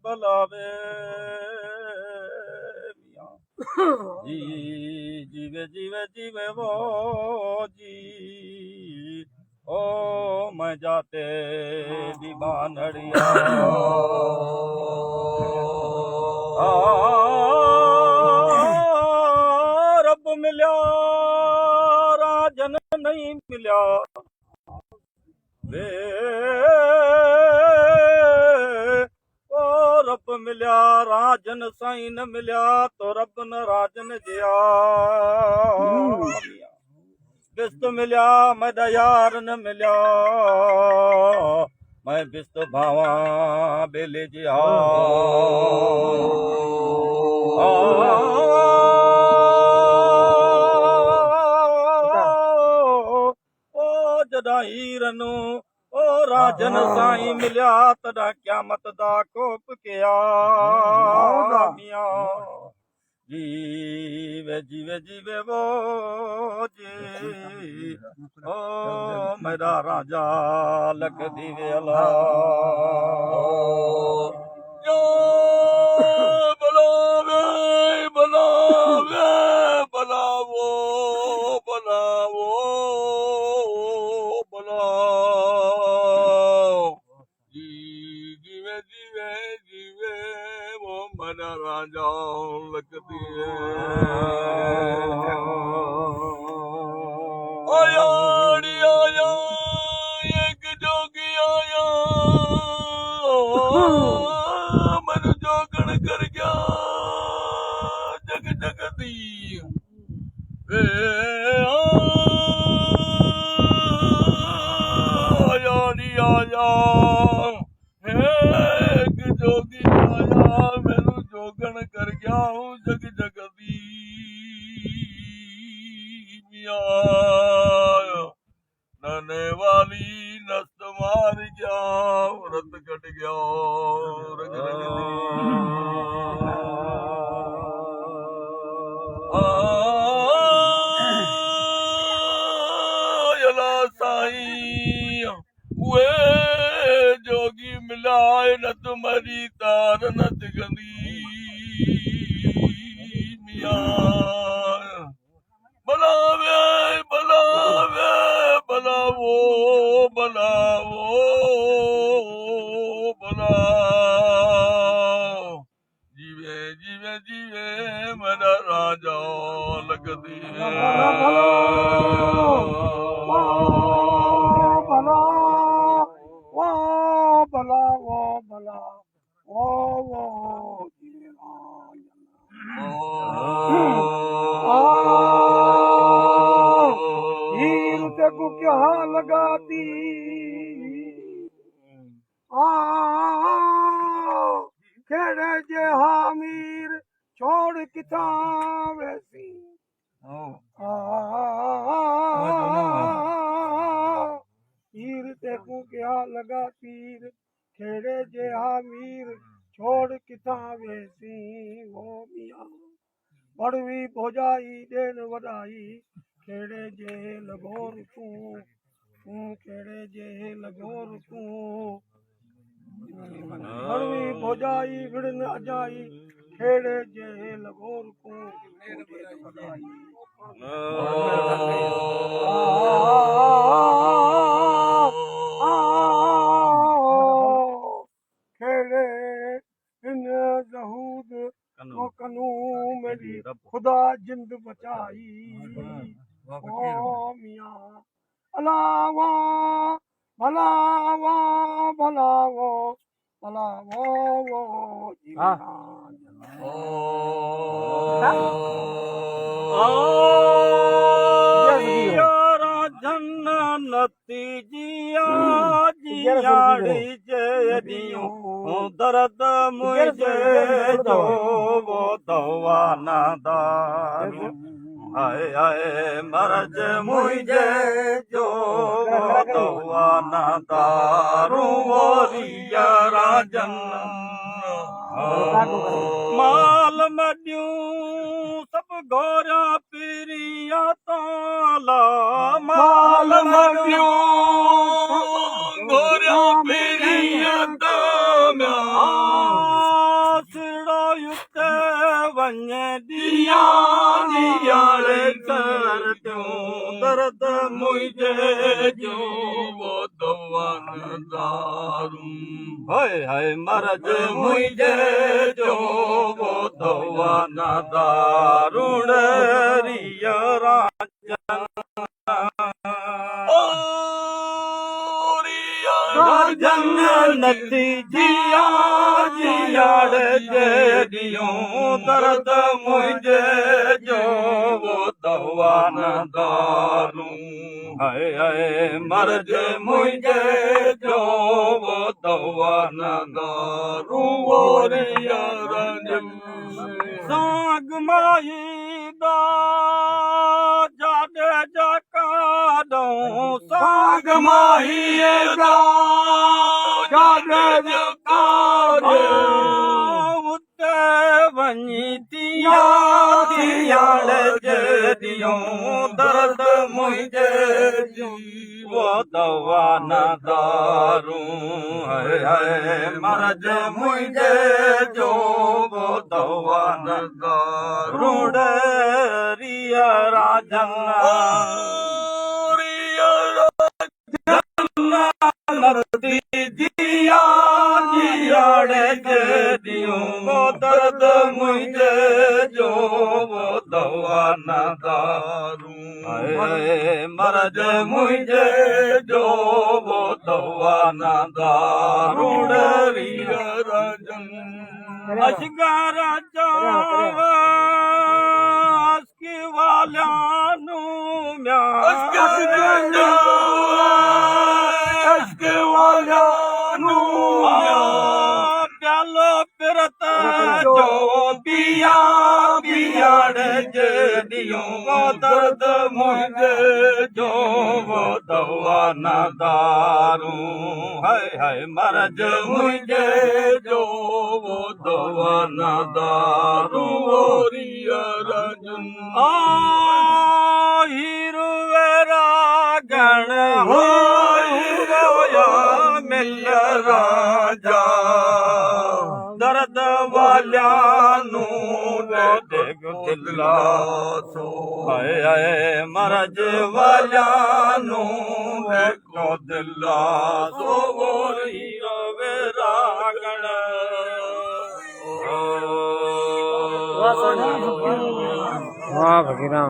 ਬਲਾਵੇ ਜੀ ਜੀਵੇ ਜੀਵੇ ਜੀਵੇ ਵੋ ਜੀ ओ मैं जाते दीवानड़िया रब मिल्या राजन नहीं मिल्या वे ओ रब मिल्या राजन साईं न मिल्या तो रब न राजन जिया बिस्त मिल्या मैं यार न मिल्या मैं बिस्त भावा बेले जिया ओ जदा हीरनु ओ राजन साईं मिल्या तदा क़यामत दा कोप किया मिया जीवे जीवे जीवे वो जी ओ मेरा राजा लख दीवे अला यो बलावे बलावे बलावो बलावो बलाओ जीवे जीवे जीवे वो मेरा राजा लगती है आया आया एक जोगी आया मन जोगण कर गया जग जगती आया आया एक जोगी आया मैनू जोगण कर गया हूँ जग जगती मिया नने वाली नस्त मार गया व्रत कट गया रग रग आला साईं वे जोगी मिलाए न तुम्हारी तार न गंदी मिया बलावे बलावे बलावो बलावो बलाओ जीवे जीवे जीवे मेरा राजा लगती है क्या लगाती खेड़े जे हामीर छोड़ किथा वैसी तीर ते को क्या लगा तीर खेड़े जे हामीर छोड़ किथा वैसी वो मिया बड़वी भोजाई देन वडाई खेड़े जे लगोर तू खेड़े जे लगोर तू बड़वी भोजाई विड़न अजाई खेड़े जे लगोर तू खेड़े इन ज़हूद कनू मेरी खुदा जिंद बचाई ओ मियां अलावा भलावो भलावो भलावो वो राजन नती जिया जियाड़ी जदियूं दर्द मुझे जो वो दवा न दारू आए आए मरज मुझे जो दवा न दारू वोरिया राजन माल मडियूं सब गोरा पीरिया ताला माल मडियूं गोरा पीरिया ताला जियाड़े कर त्यों दर्द मुझे जो वो दवान दारू हाय हाय मर्ज मुझे जो वो दवान दारुण रिया राजन राजन नती जिया जियाड़े जेडियों दर्द मुझे जो वो दवान दारू हाय हाय मर्ज मुझे जो वो दवान दारू रिया राजन साग माई दा जाडे जकाडो साग माही दा जाडे जकाडो उते वञी तिया तियाड़े जेडियों दर्द मुझे वो दवा न दारू हाय हाय मर्ज मुझे जो वो दवा न दारू रिया राजन नरती जिया जियाड़े जेडियों वो दर्द मुझे जो वो दवा न दारू हाय मर्ज मुझे जो वो दवा न दारू रिया राजन अशगर की वाल्यानु प्यालो पिरत जो पिया पियाड़े जेडियों वो दर्द मुझे जो वो दवा न दारू हाय हाय मर्ज मुझे जो वो दवा न दारू रिया राजन हीरो वेरा गण हो मिल राजा दर्द वाल्यानु देख दिला सो हाय हाय मर्ज वाल्यानु देखो दिला सो गोरी वेरा गण वाह भगीरा